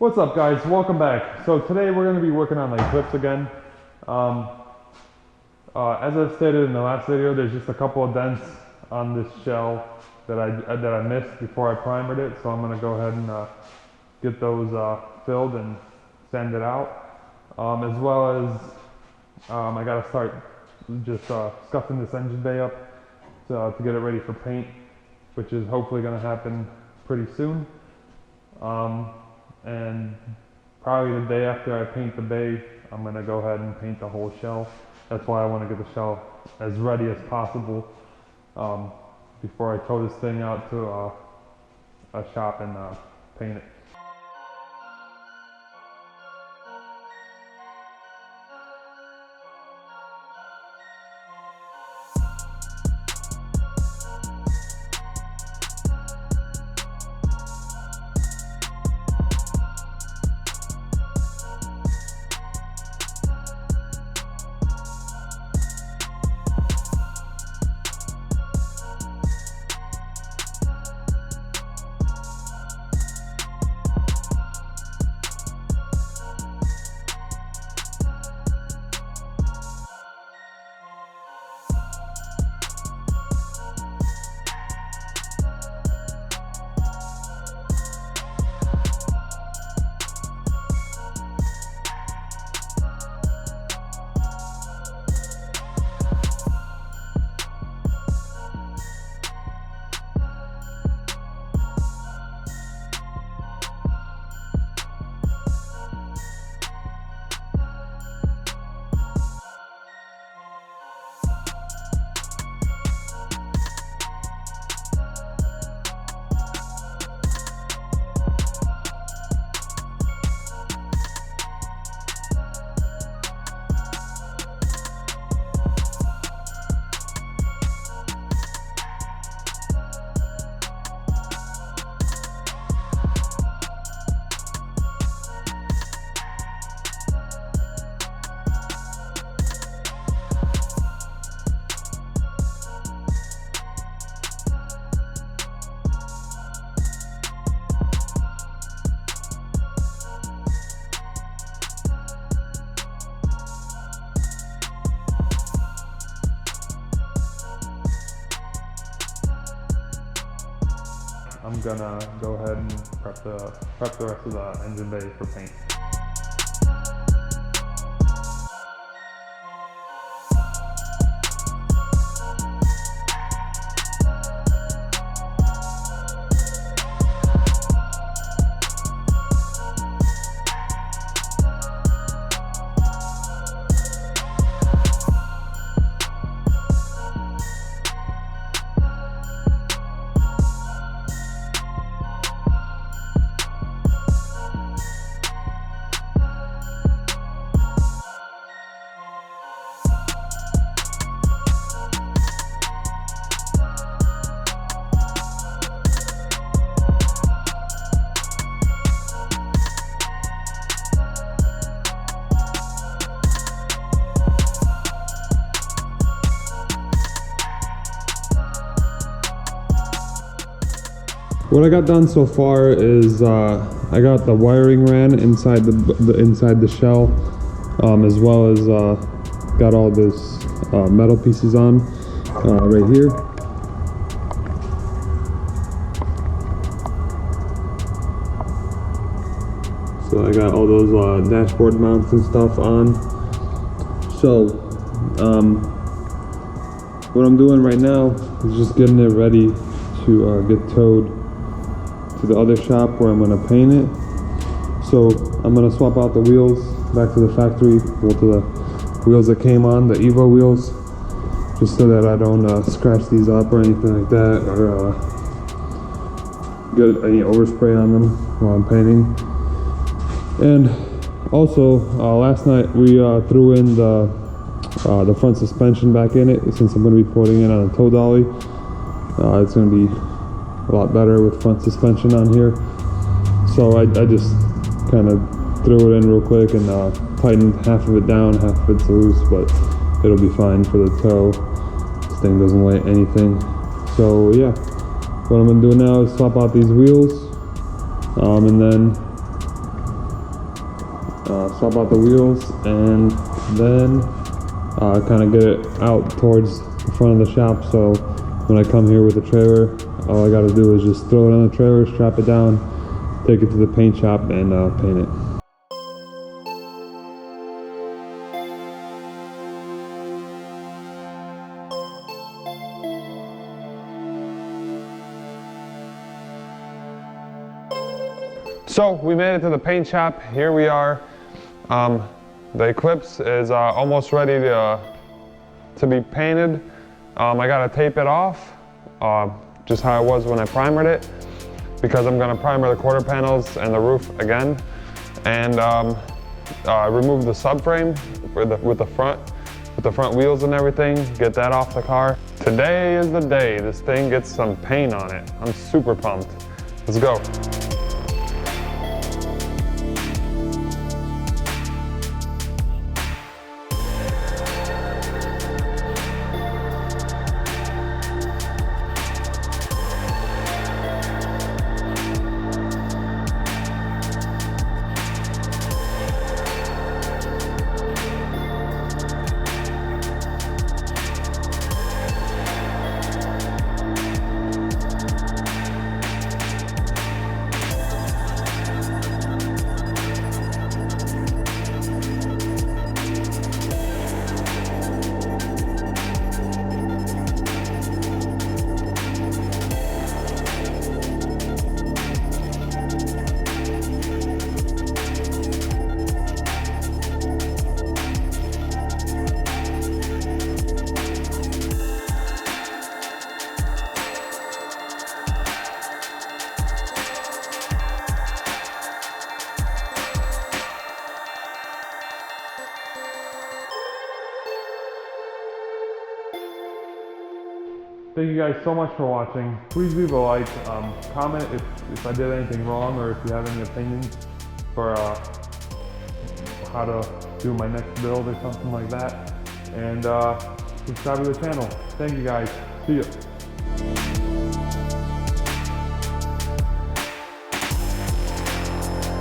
What's up, guys? Welcome back. So today we're going to be working on the Eclipse again. As I stated in the last video, there's just a couple of dents on this shell that I missed before I primered it. So I'm going to go ahead and get those filled and sand it out. As well as I got to start just scuffing this engine bay up to get it ready for paint, which is hopefully going to happen pretty soon. And probably the day after I paint the bay, I'm going to go ahead and paint the whole shell. That's why I want to get the shell as ready as possible before I tow this thing out to a shop and paint it. I'm gonna go ahead and prep the rest of the engine bay for paint. What I got done so far is I got the wiring ran inside the shell, as well as got all this metal pieces on right here. So I got all those dashboard mounts and stuff on. So what I'm doing right now is just getting it ready to get towed to the other shop where I'm going to paint it. So I'm going to swap out the wheels back to the factory, well, to the wheels that came on, the Evo wheels, just so that I don't scratch these up or anything like that, or get any overspray on them while I'm painting. And also last night we threw in the front suspension back in it, since I'm going to be putting it on a tow dolly. It's going to be a lot better with front suspension on here. So I just kind of threw it in real quick and tightened half of it down, half of it's loose, but it'll be fine for the tow. This thing doesn't weigh anything. So yeah, what I'm gonna do now is swap out these wheels, and then swap out the wheels, and then kind of get it out towards the front of the shop. So when I come here with the trailer, all I got to do is just throw it on the trailer, strap it down, take it to the paint shop, and paint it. So we made it to the paint shop. Here we are. The Eclipse is almost ready to be painted. I gotta tape it off, just how it was when I primered it, because I'm gonna primer the quarter panels and the roof again, and remove the subframe with the front wheels and everything. Get that off the car. Today is the day this thing gets some paint on it. I'm super pumped. Let's go. Thank you guys so much for watching. Please leave a like, comment if I did anything wrong, or if you have any opinions for how to do my next build or something like that. And subscribe to the channel. Thank you guys. See ya.